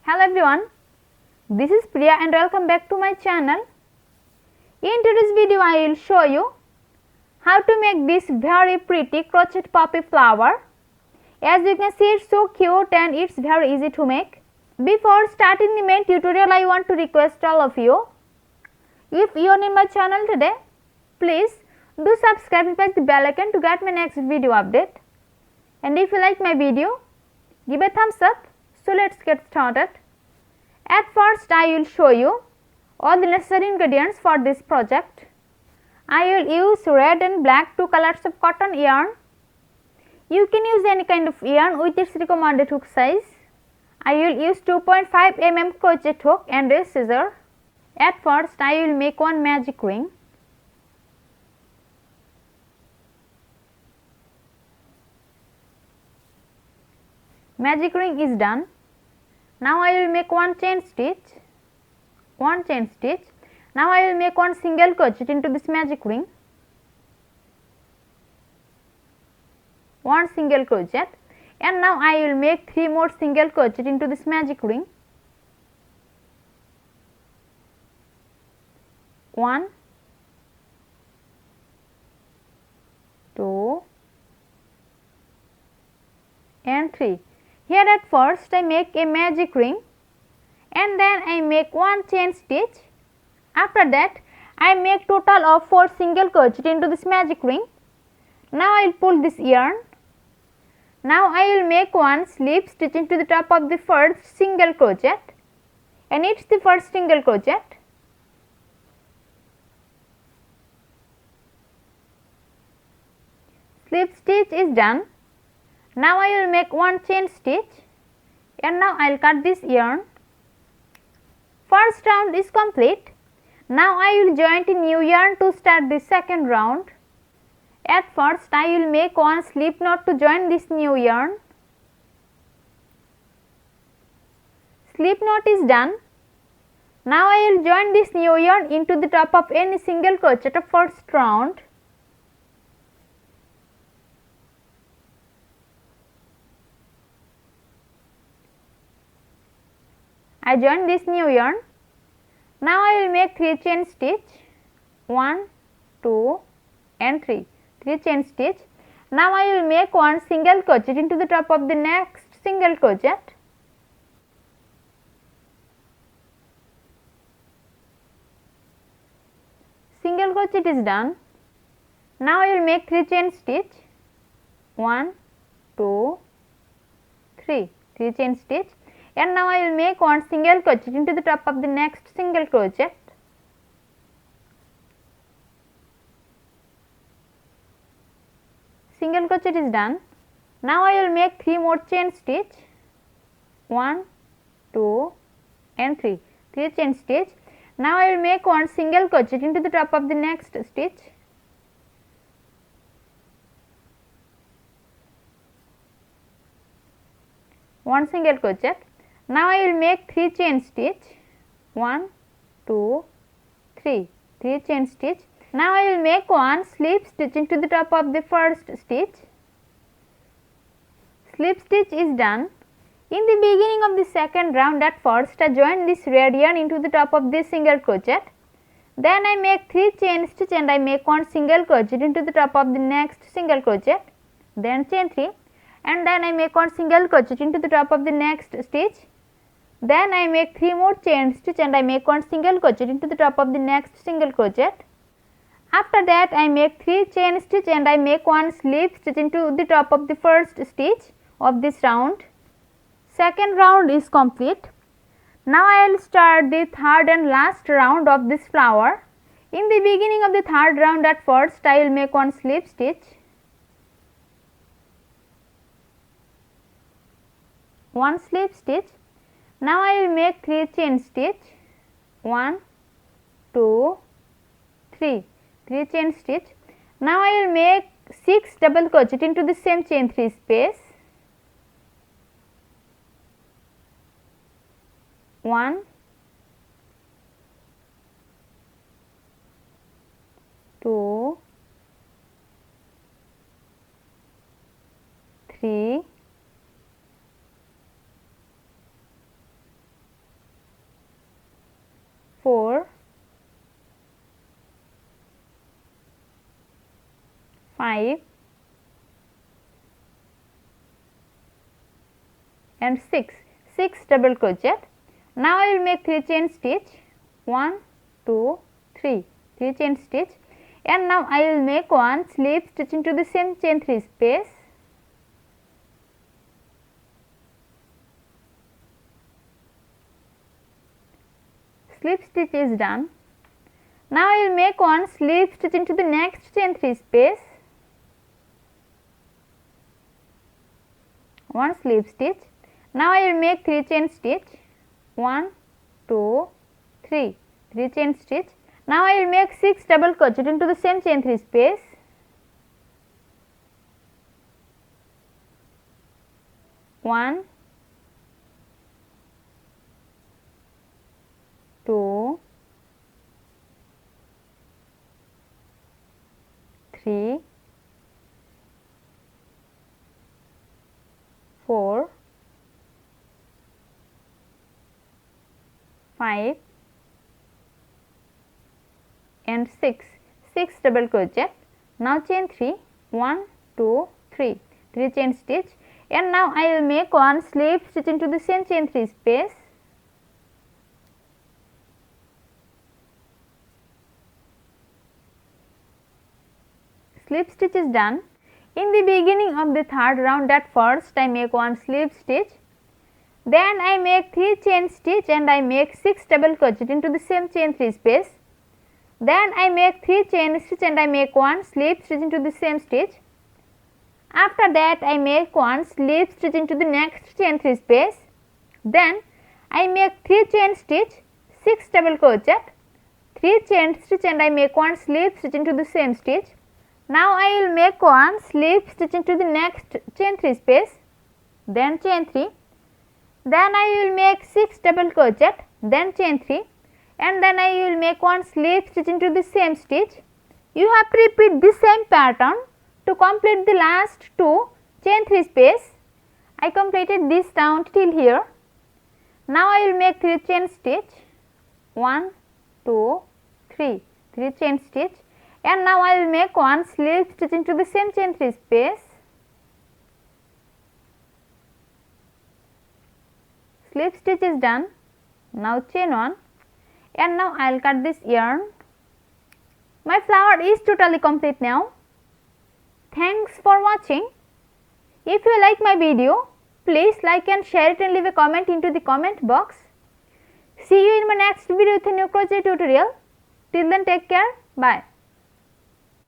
Hello everyone, this is Priya and welcome back to my channel. In today's video I will show you how to make this very pretty crochet poppy flower. As you can see, it's so cute and it's very easy to make. Before starting the main tutorial, I want to request all of you, if you are new in my channel today, please do subscribe and press the bell icon to get my next video update. And if you like my video, give a thumbs up. So let's get started. At first I will show you all the necessary ingredients for this project. I will use red and black, two colors of cotton yarn. You can use any kind of yarn with its recommended hook size. I will use 2.5 mm crochet hook and a scissor. At first I will make one magic ring. Magic ring is done. Now I will make one chain stitch. Now I will make one single crochet into this magic ring. One single crochet, and now I will make 3 more single crochet into this magic ring. 1, 2 and 3. Here at first I make a magic ring and then I make one chain stitch. After that I make total of 4 single crochet into this magic ring. Now I will pull this yarn. Now I will make one slip stitch into the top of the first single crochet, and it's the first single crochet. Slip stitch is done. Now I will make one chain stitch, and now I will cut this yarn. First round is complete. Now I will join a new yarn to start the second round. At first I will make one slip knot to join this new yarn. Slip knot is done. Now I will join this new yarn into the top of any single crochet of first round. I join this new yarn. Now I will make 3 chain stitch, 1, 2 and 3 chain stitch. Now I will make one single crochet into the top of the next single crochet. Single crochet is done. Now I will make 3 chain stitch, 1, 2, 3 chain stitch, and now I will make one single crochet into the top of the next single crochet. Single crochet is done. Now I will make 3 more chain stitch, 1, 2 and 3 chain stitch. Now I will make one single crochet into the top of the next stitch. One single crochet. Now I will make 3 chain stitch, 1, 2, 3 chain stitch. Now I will make one slip stitch into the top of the first stitch. Slip stitch is done. In the beginning of the second round, at first I join this red yarn into the top of this single crochet. Then I make 3 chain stitch and I make one single crochet into the top of the next single crochet. Then chain 3, and then I make one single crochet into the top of the next stitch. Then I make 3 more chain stitch and I make one single crochet into the top of the next single crochet. After that I make 3 chain stitch and I make one slip stitch into the top of the first stitch of this round. Second round is complete. Now I will start the third and last round of this flower. In the beginning of the third round, at first I will make one slip stitch, one slip stitch. Now I will make 3 chain stitch, 1, 2, 3 chain stitch. Now I will make 6 double crochet into the same chain 3 space, 1, 2, 3 5 and 6 double crochet. Now I will make 3 chain stitch, 1 2 3 chain stitch, and now I will make 1 slip stitch into the same chain 3 space. Slip stitch is done. Now I will make 1 slip stitch into the next chain 3 space, 1 slip stitch. Now I will make 3 chain stitch, 1 2 3 chain stitch. Now I will make 6 double crochet into the same chain 3 space, 1 2 3 4 5 and 6 double crochet. Now chain 3, 1 2 3 chain stitch, and now I will make 1 slip stitch into the same chain 3 space, slip stitch is done. In the beginning of the third round, at first I make 1 slip stitch, then I make 3 chain stitch and I make 6 double crochet into the same chain 3 space. Then I make 3 chain stitch and I make 1 slip stitch into the same stitch. After that I make 1 slip stitch into the next chain 3 space. Then I make 3 chain stitch, 6 double crochet, 3 chain stitch and I make 1 slip stitch into the same stitch. Now I will make 1 slip stitch into the next chain 3 space, then chain 3. Then I will make 6 double crochet, then chain 3, and then I will make 1 slip stitch into the same stitch. You have to repeat the same pattern to complete the last 2 chain 3 space. I completed this round till here. Now I will make 3 chain stitch, 1 2 3 chain stitch, and now I will make 1 slip stitch into the same chain 3 space. Slip stitch is done. Now chain 1, and now I will cut this yarn. My flower is totally complete now. Thanks for watching. If you like my video, please like and share it and leave a comment into the comment box. See you in my next video with a new crochet tutorial. Till then, take care. Bye.